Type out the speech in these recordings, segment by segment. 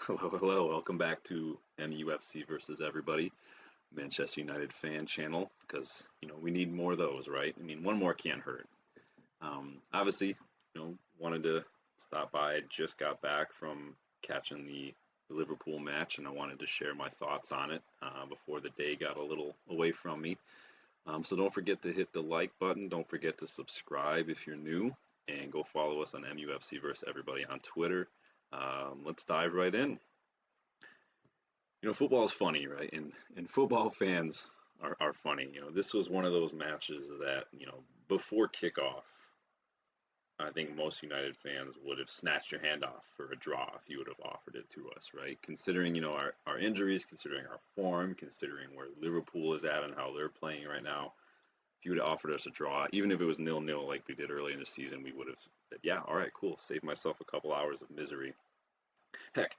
Hello, hello. Welcome back to MUFC versus everybody, Manchester United fan channel, because we need more of those, right? I mean, one more can't hurt. Obviously, wanted to stop by. I just got back from catching the Liverpool match, and I wanted to share my thoughts on it before the day got a little away from me. So don't forget to hit the like button. Don't forget to subscribe if you're new, and go follow us on MUFC versus everybody on Twitter. Let's dive right in. Football is funny, right? And football fans are funny. This was one of those matches that, before kickoff, I think most United fans would have snatched your hand off for a draw if you would have offered it to us, right? Considering, our injuries, considering our form, considering where Liverpool is at and how they're playing right now, if you would have offered us a draw, even if it was 0-0 like we did early in the season, we would have said, yeah, all right, cool, save myself a couple hours of misery. Heck,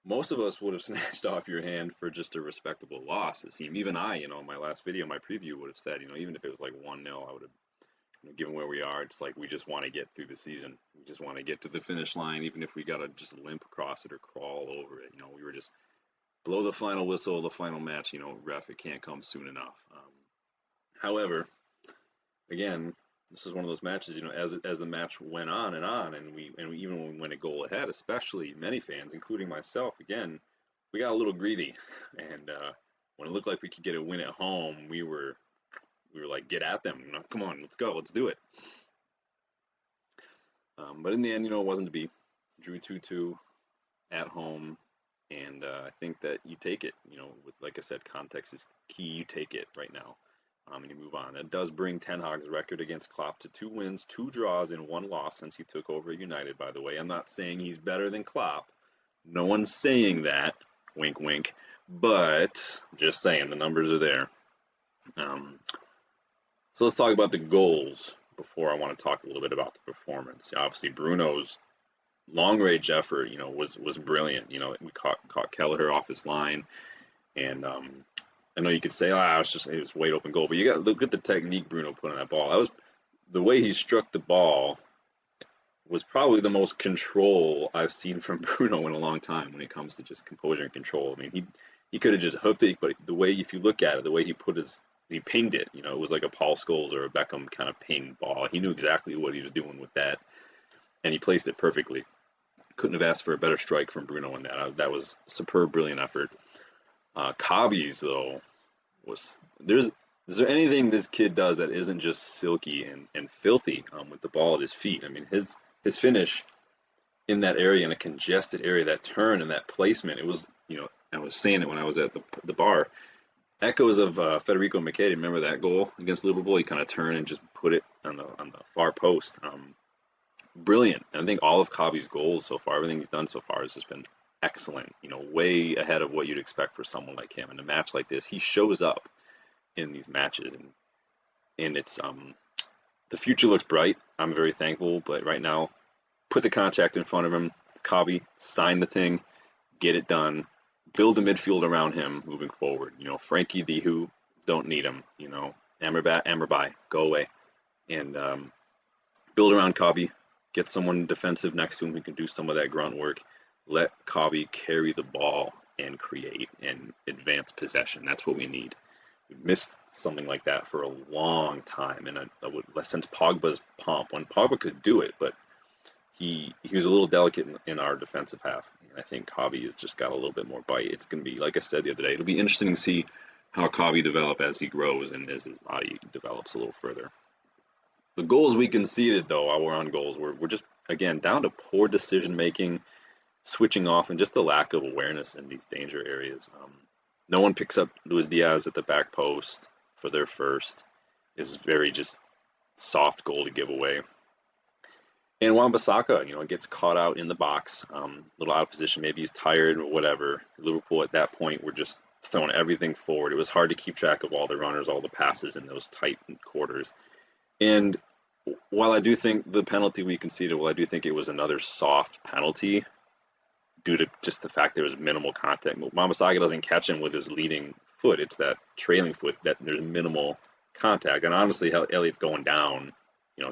most of us would have snatched off your hand for just a respectable loss. It seemed even I, in my last video, my preview would have said, even if it was like 1-0, I would have, given where we are, it's like we just want to get through the season. We just want to get to the finish line, even if we got to just limp across it or crawl over it. We were just blow the final whistle, the final match. Ref, it can't come soon enough. However, again, this is one of those matches. As the match went on, and we even when we went a goal ahead, especially many fans, including myself, again, we got a little greedy, and when it looked like we could get a win at home, we were like, get at them, come on, let's go, let's do it. But in the end, it wasn't to be. Drew 2-2 at home, and I think that you take it. With, like I said, context is key. You take it right now. And you move on. It does bring Ten Hag's record against Klopp to 2 wins, 2 draws, and 1 loss since he took over United, by the way. I'm not saying he's better than Klopp. No one's saying that. Wink, wink. But just saying, the numbers are there. So let's talk about the goals before I want to talk a little bit about the performance. Obviously, Bruno's long-range effort, was brilliant. We caught Kelleher off his line, and I know you could say, it was wide open goal, but you got to look at the technique Bruno put on that ball. That was the way he struck the ball was probably the most control I've seen from Bruno in a long time when it comes to just composure and control. I mean, he could have just hooked it, but the way, if you look at it, the way he pinged it, it was like a Paul Scholes or a Beckham kind of ping ball. He knew exactly what he was doing with that, and he placed it perfectly. Couldn't have asked for a better strike from Bruno in that. That was superb, brilliant effort. Kavi's, though, is there anything this kid does that isn't just silky and filthy with the ball at his feet? I mean, his finish in that area, in a congested area, that turn and that placement, it was, I was saying it when I was at the bar, echoes of Federico Machedi. Remember that goal against Liverpool? He kind of turned and just put it on the far post. Brilliant. And I think all of Kavi's goals so far, everything he's done so far has just been excellent, way ahead of what you'd expect for someone like him. In a match like this, he shows up in these matches, and it's the future looks bright. I'm very thankful, but right now, put the contract in front of him, Kavi, sign the thing, get it done, build a midfield around him moving forward. Frankie the Who, don't need him. Amrabat, go away, and build around Kavi. Get someone defensive next to him who can do some of that grunt work. Let Kavi carry the ball and create and advance possession. That's what we need. We missed something like that for a long time, and since Pogba's pomp, when Pogba could do it, but he was a little delicate in our defensive half. And I think Kavi has just got a little bit more bite. It's going to be, like I said the other day, it'll be interesting to see how Kavi develop as he grows and as his body develops a little further. The goals we conceded, though, while we're on goals, we're just, again, down to poor decision-making, switching off, and just a lack of awareness in these danger areas. No one picks up Luis Diaz at the back post for their first. It's very just soft goal to give away. And Wan-Bissaka, gets caught out in the box, a little out of position. Maybe he's tired or whatever. Liverpool at that point were just throwing everything forward. It was hard to keep track of all the runners, all the passes in those tight quarters. And while I do think the penalty we conceded, I do think it was another soft penalty due to just the fact there was minimal contact. Wan-Bissaka doesn't catch him with his leading foot. It's that trailing foot that there's minimal contact. And honestly, how Elliott's going down,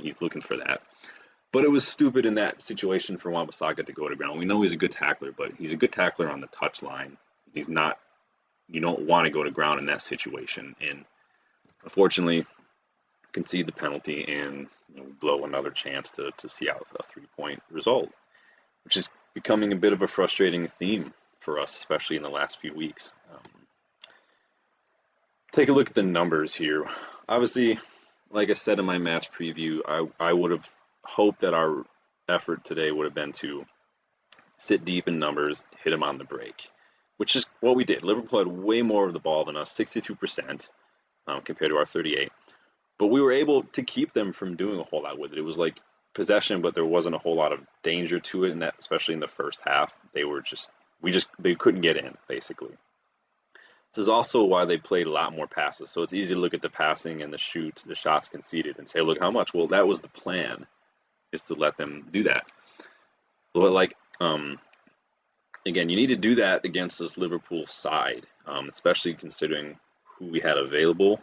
he's looking for that. But it was stupid in that situation for Wan-Bissaka to go to ground. We know he's a good tackler, but he's a good tackler on the touch line. He's not. You don't want to go to ground in that situation, and unfortunately, concede the penalty and blow another chance to see out a 3-point result, which is becoming a bit of a frustrating theme for us, especially in the last few weeks. Take a look at the numbers here. Obviously, like I said in my match preview, I would have hoped that our effort today would have been to sit deep in numbers, hit them on the break, which is what we did. Liverpool had way more of the ball than us, 62% compared to our 38. But we were able to keep them from doing a whole lot with it. It was like possession, but there wasn't a whole lot of danger to it, and that especially in the first half, they couldn't get in basically. This is also why they played a lot more passes. So it's easy to look at the passing and the shoots, the shots conceded, and say, look how much. Well, that was the plan, is to let them do that. But again, you need to do that against this Liverpool side, especially considering who we had available.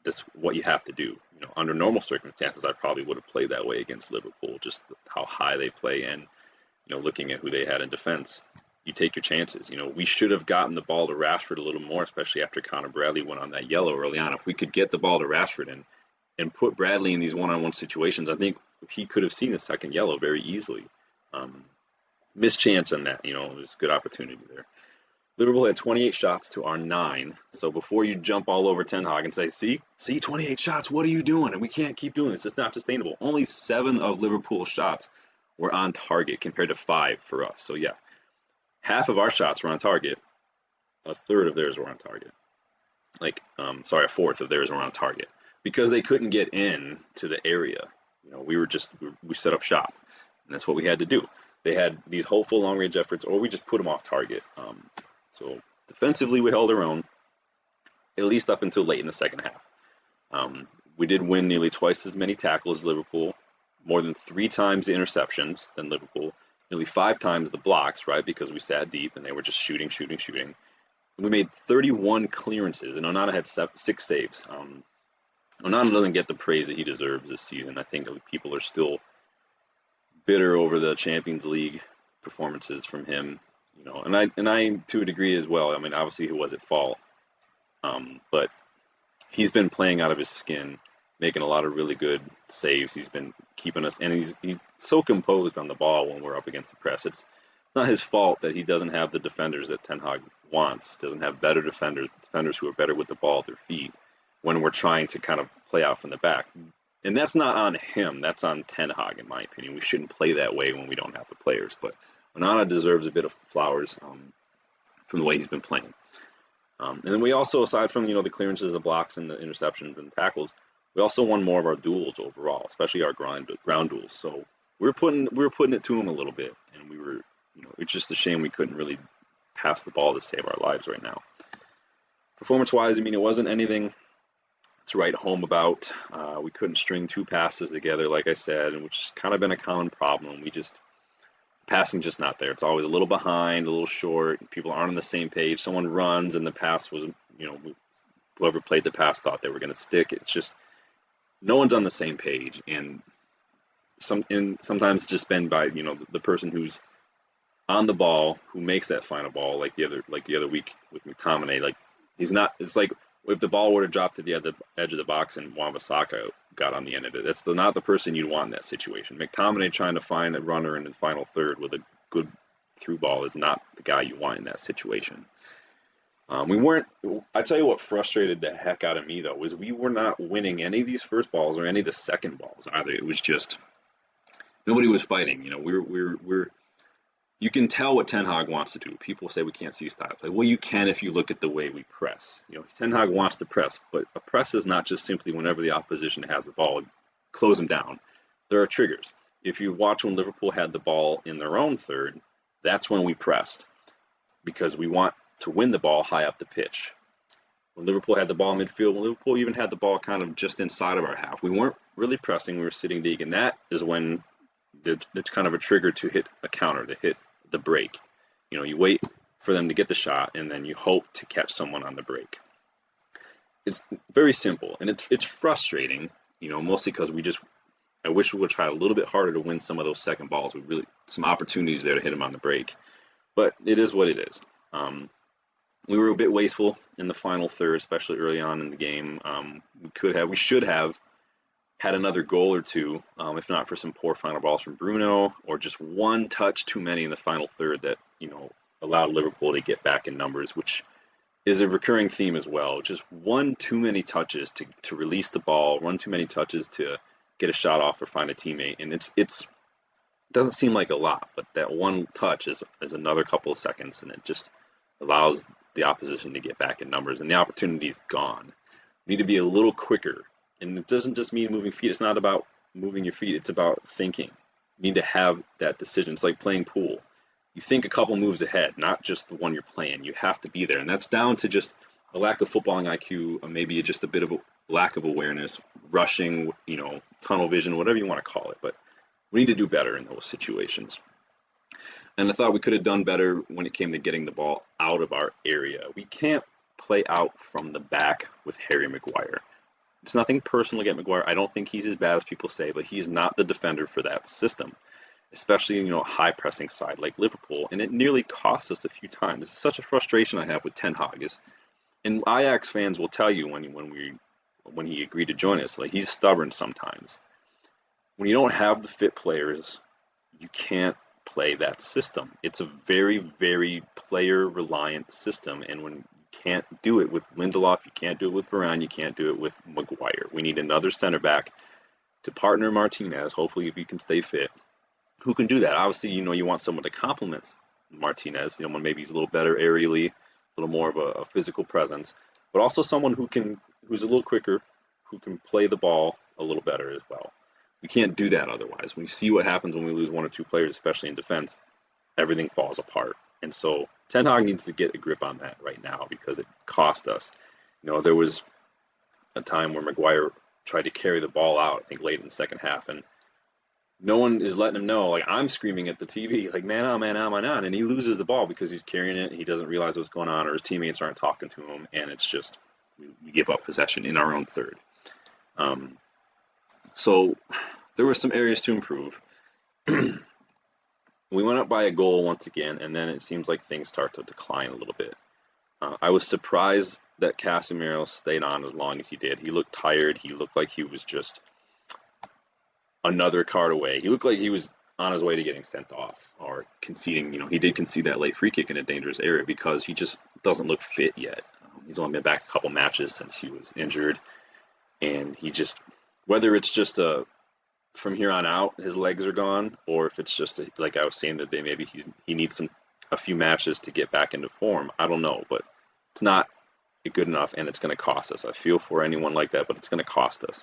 That's what you have to do. Under normal circumstances, I probably would have played that way against Liverpool, just how high they play and looking at who they had in defense. You take your chances. We should have gotten the ball to Rashford a little more, especially after Connor Bradley went on that yellow early on. If we could get the ball to Rashford and put Bradley in these one-on-one situations, I think he could have seen the second yellow very easily. Missed chance on that. It was a good opportunity there. Liverpool had 28 shots to our 9. So before you jump all over Ten Hag and say, see, 28 shots, what are you doing? And we can't keep doing this. It's not sustainable. Only 7 of Liverpool's shots were on target compared to 5 for us. So yeah, half of our shots were on target. A third of theirs were on target. A fourth of theirs were on target because they couldn't get in to the area. We set up shop, and that's what we had to do. They had these hopeful long-range efforts, or we just put them off target. So defensively, we held our own, at least up until late in the second half. We did win nearly twice as many tackles as Liverpool, more than 3 times the interceptions than Liverpool, nearly 5 times the blocks, right, because we sat deep and they were just shooting. We made 31 clearances, and Onana had 6 saves. Onana doesn't get the praise that he deserves this season. I think people are still bitter over the Champions League performances from him. And I to a degree as well. I mean, obviously he was at fault, but he's been playing out of his skin, making a lot of really good saves. He's been keeping us, and he's so composed on the ball when we're up against the press. It's not his fault that he doesn't have the defenders that Ten Hag wants. Doesn't have better defenders who are better with the ball at their feet when we're trying to kind of play out from the back. And that's not on him. That's on Ten Hag, in my opinion. We shouldn't play that way when we don't have the players. But Onana deserves a bit of flowers from the way he's been playing. And then we also, aside from the clearances, the blocks, and the interceptions and tackles, we also won more of our duels overall, especially our ground duels. So we were putting it to him a little bit, and we were, it's just a shame we couldn't really pass the ball to save our lives right now. Performance-wise, I mean, it wasn't anything to write home about. We couldn't string 2 passes together, like I said, and which has kind of been a common problem. Passing just not there. It's always a little behind, a little short. People aren't on the same page. Someone runs and the pass was, whoever played the pass thought they were going to stick. It's just no one's on the same page, and sometimes it's just been by the person who's on the ball who makes that final ball, like the other week with McTominay. Like he's not. It's like if the ball were to drop to the edge of the box and Wan-Bissaka got on the end of it, that's not the person you'd want in that situation. McTominay trying to find a runner in the final third with a good through ball is not the guy you want in that situation. We weren't. I tell you what frustrated the heck out of me though was we were not winning any of these first balls or any of the second balls either. It was just nobody was fighting. We're you can tell what Ten Hag wants to do. People say we can't see style play. Well, you can if you look at the way we press. Ten Hag wants to press, but a press is not just simply whenever the opposition has the ball, close them down. There are triggers. If you watch when Liverpool had the ball in their own third, that's when we pressed because we want to win the ball high up the pitch. When Liverpool had the ball in midfield, when Liverpool even had the ball kind of just inside of our half, we weren't really pressing. We were sitting deep, and that is when it's kind of a trigger to hit a counter, to hit the break. You wait for them to get the shot, and then you hope to catch someone on the break. It's very simple, and it's frustrating, mostly because I wish we would try a little bit harder to win some of those second balls. We really some opportunities there to hit him on the break, but it is what it is. Um, we were a bit wasteful in the final third, especially early on in the game. We should have had another goal or two, if not for some poor final balls from Bruno or just one touch too many in the final third that allowed Liverpool to get back in numbers, which is a recurring theme as well. Just one too many touches to release the ball, one too many touches to get a shot off or find a teammate, and it doesn't seem like a lot, but that one touch is another couple of seconds, and it just allows the opposition to get back in numbers, and the opportunity's gone. We need to be a little quicker, and it doesn't just mean moving feet. It's not about moving your feet. It's about thinking. You need to have that decision. It's like playing pool. You think a couple moves ahead, not just the one you're playing. You have to be there, and that's down to just a lack of footballing IQ, or maybe just a bit of a lack of awareness, rushing, tunnel vision, whatever you want to call it. But we need to do better in those situations. And I thought we could have done better when it came to getting the ball out of our area. We can't play out from the back with Harry Maguire. It's nothing personal against Maguire. I don't think he's as bad as people say, but he's not the defender for that system, especially high pressing side like Liverpool. And it nearly cost us a few times. It's such a frustration I have with Ten Hag. And Ajax fans will tell you when he agreed to join us, like he's stubborn sometimes. When you don't have the fit players, you can't play that system. It's a very, very player reliant system, and when you can't do it with Lindelof, you can't do it with Varane, you can't do it with Maguire. We need another center back to partner Martinez, hopefully if he can stay fit, who can do that. Obviously, you want someone to complement Martinez, when maybe he's a little better aerially, a little more of a physical presence, but also someone who's a little quicker, who can play the ball a little better as well. We can't do that otherwise. When you see what happens when we lose one or two players, especially in defense, everything falls apart. And so Ten Hag needs to get a grip on that right now because it cost us. There was a time where Maguire tried to carry the ball out, I think late in the second half, and no one is letting him know. Like, I'm screaming at the TV, like, man on, man on, man on, and he loses the ball because he's carrying it, and he doesn't realize what's going on, or his teammates aren't talking to him, and it's just, we give up possession in our own third. So there were some areas to improve. We went up by a goal once again, and then it seems like things start to decline a little bit. I was surprised that Casemiro stayed on as long as he did. He looked tired. He looked like he was just another card away. He looked like he was on his way to getting sent off or conceding. He did concede that late free kick in a dangerous area because he just doesn't look fit yet. He's only been back a couple matches since he was injured, and whether it's just from here on out his legs are gone, or if it's just like I was saying today, maybe he needs a few matches to get back into form. I don't know, but it's not good enough, and it's going to cost us. I feel for anyone like that, but it's going to cost us.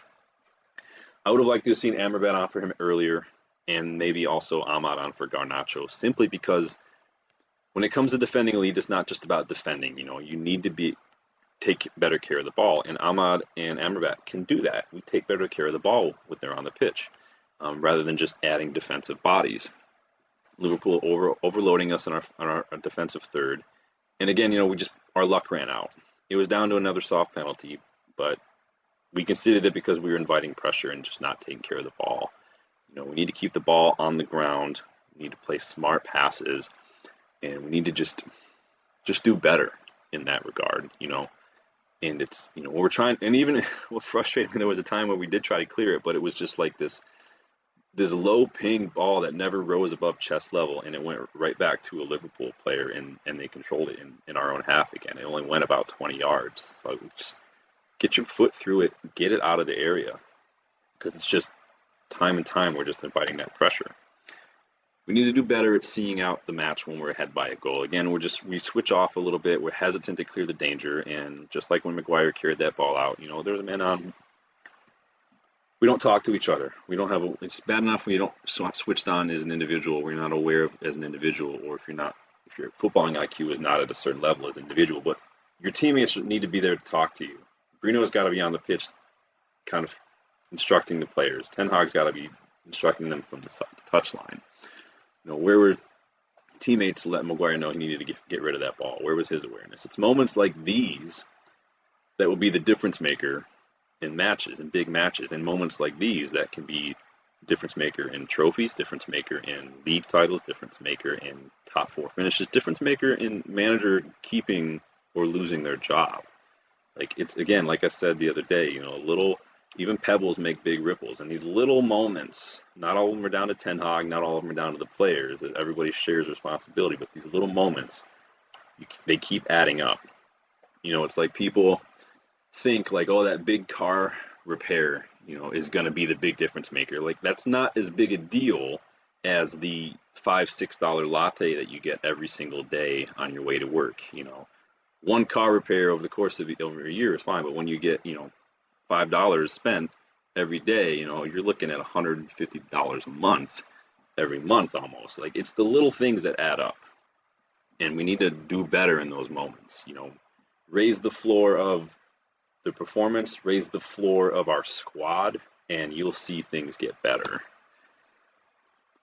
I would have liked to have seen Amrabat on for him earlier, and maybe also Ahmad on for Garnacho, simply because when it comes to defending elite, it's not just about defending. You need to take better care of the ball, and Ahmad and Amrabat can do that. We take better care of the ball when they're on the pitch, rather than just adding defensive bodies. Liverpool overloading us on our defensive third, and again, our luck ran out. It was down to another soft penalty, but we conceded it because we were inviting pressure and just not taking care of the ball. We need to keep the ball on the ground. We need to play smart passes, and we need to just do better in that regard. And it's when we're trying, and even what frustrating, there was a time where we did try to clear it, but it was just like this low ping ball that never rose above chest level, and it went right back to a Liverpool player, and they controlled it in our own half again. It only went about 20 yards. So just get your foot through it, get it out of the area, because it's just time and time we're just inviting that pressure. We need to do better at seeing out the match when we're ahead by a goal. Again, we switch off a little bit. We're hesitant to clear the danger, and just like when Maguire carried that ball out, there's a man on. We don't talk to each other. We don't have it's bad enough when you don't switched on as an individual. We're not aware of as an individual, or if your footballing IQ is not at a certain level as an individual, but your teammates need to be there to talk to you. Bruno's got to be on the pitch, kind of instructing the players. Ten Hag's got to be instructing them from the touchline. Where were teammates to let Maguire know he needed to get rid of that ball? Where was his awareness? It's moments like these that will be the difference maker in matches, in big matches, and moments like these that can be difference maker in trophies, difference maker in league titles, difference maker in top 4 finishes, difference maker in manager keeping or losing their job. Like it's again, like I said the other day, little even pebbles make big ripples, and these little moments, not all of them are down to Ten Hag, not all of them are down to the players. Everybody shares responsibility, but these little moments, they keep adding up. It's like people think like, oh, that big car repair, is going to be the big difference maker. Like that's not as big a deal as the $5-6 latte that you get every single day on your way to work. One car repair over the course of over a year is fine, but when you get $5 spent every day, you're looking at $150 a month every month almost. Like it's the little things that add up, and we need to do better in those moments. Raise the floor of the performance, raise the floor of our squad, and you'll see things get better.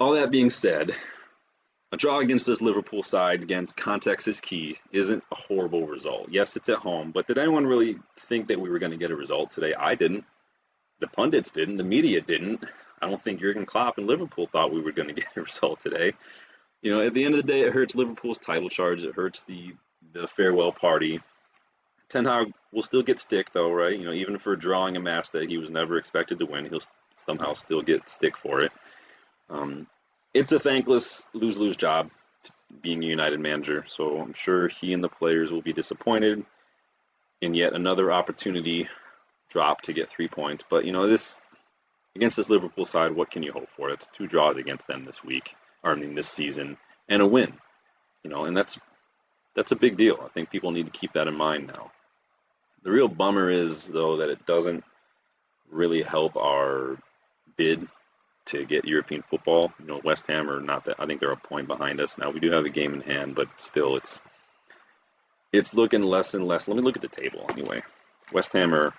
All that being said, a draw against this Liverpool side, again, context is key, isn't a horrible result. Yes, it's at home, but did anyone really think that we were going to get a result today? I didn't. The pundits didn't. The media didn't. I don't think Jurgen Klopp and Liverpool thought we were going to get a result today. At the end of the day, it hurts Liverpool's title charge. It hurts the farewell party. Ten Hag will still get stick, though, right? Even for drawing a match that he was never expected to win, he'll somehow still get stick for it. It's a thankless lose-lose job being a United manager, so I'm sure he and the players will be disappointed in yet another opportunity drop to get 3 points. But this against this Liverpool side, what can you hope for? It's 2 draws against them this season, and a win. And that's a big deal. I think people need to keep that in mind now. The real bummer is, though, that it doesn't really help our bid to get European football. West Ham are not that. I think they're a point behind us now. We do have a game in hand, but still, it's looking less and less. Let me look at the table anyway. West Ham are.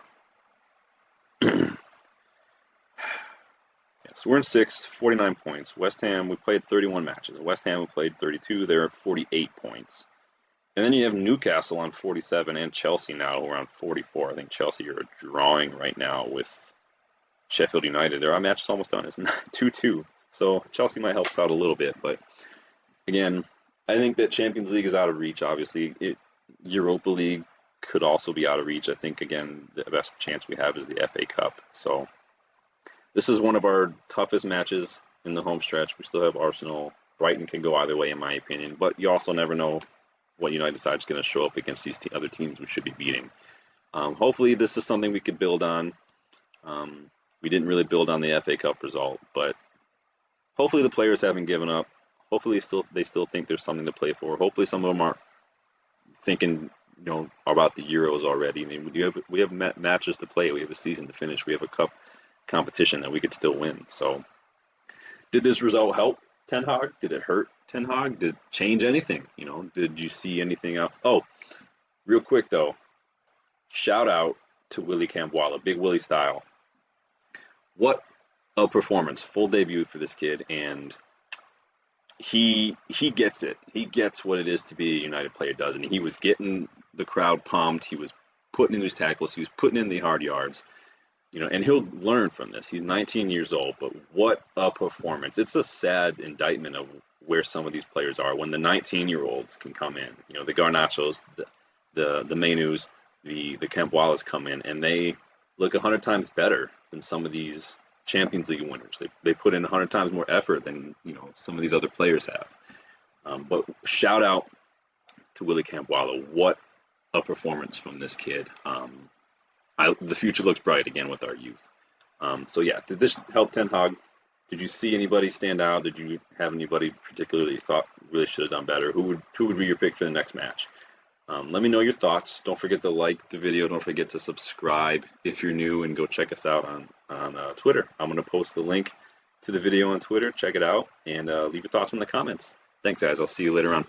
So we're in 6th, 49 points. West Ham, we played 31 matches. West Ham, we played 32. They're at 48 points. And then you have Newcastle on 47 and Chelsea now who are on 44. I think Chelsea are drawing right now with Sheffield United. Our match is almost done. It's 2-2. So Chelsea might help us out a little bit. But again, I think that Champions League is out of reach, obviously. Europa League could also be out of reach. I think, again, the best chance we have is the FA Cup. So this is one of our toughest matches in the home stretch. We still have Arsenal. Brighton can go either way, in my opinion. But you also never know what United side is going to show up against these other teams we should be beating. Hopefully this is something we could build on. We didn't really build on the FA Cup result, but hopefully the players haven't given up. Hopefully they still think there's something to play for. Hopefully some of them aren't thinking about the Euros already. I mean, we have matches to play. We have a season to finish. We have a cup competition that we could still win. So did this result help Ten Hag? Did it hurt Ten Hag? Did it change anything? Did you see anything out? Oh, real quick though, shout out to Willy Campbell, Big Willie style. What a performance! Full debut for this kid, and he gets it. He gets what it is to be a United player does, and he was getting the crowd pumped. He was putting in his tackles. He was putting in the hard yards. And he'll learn from this. He's 19 years old, but what a performance. It's a sad indictment of where some of these players are when the 19-year-olds can come in. The Garnachos, the Mainus, the Campbells come in, and they look 100 times better than some of these Champions League winners. They put in 100 times more effort than, some of these other players have. But shout out to Willy Campbell. What a performance from this kid. The future looks bright again with our youth. So yeah, did this help Ten Hag? Did you see anybody stand out? Did you have anybody particularly you thought really should have done better? Who would be your pick for the next match? Let me know your thoughts. Don't forget to like the video. Don't forget to subscribe if you're new, and go check us out on Twitter. I'm going to post the link to the video on Twitter. Check it out and leave your thoughts in the comments. Thanks, guys. I'll see you later on.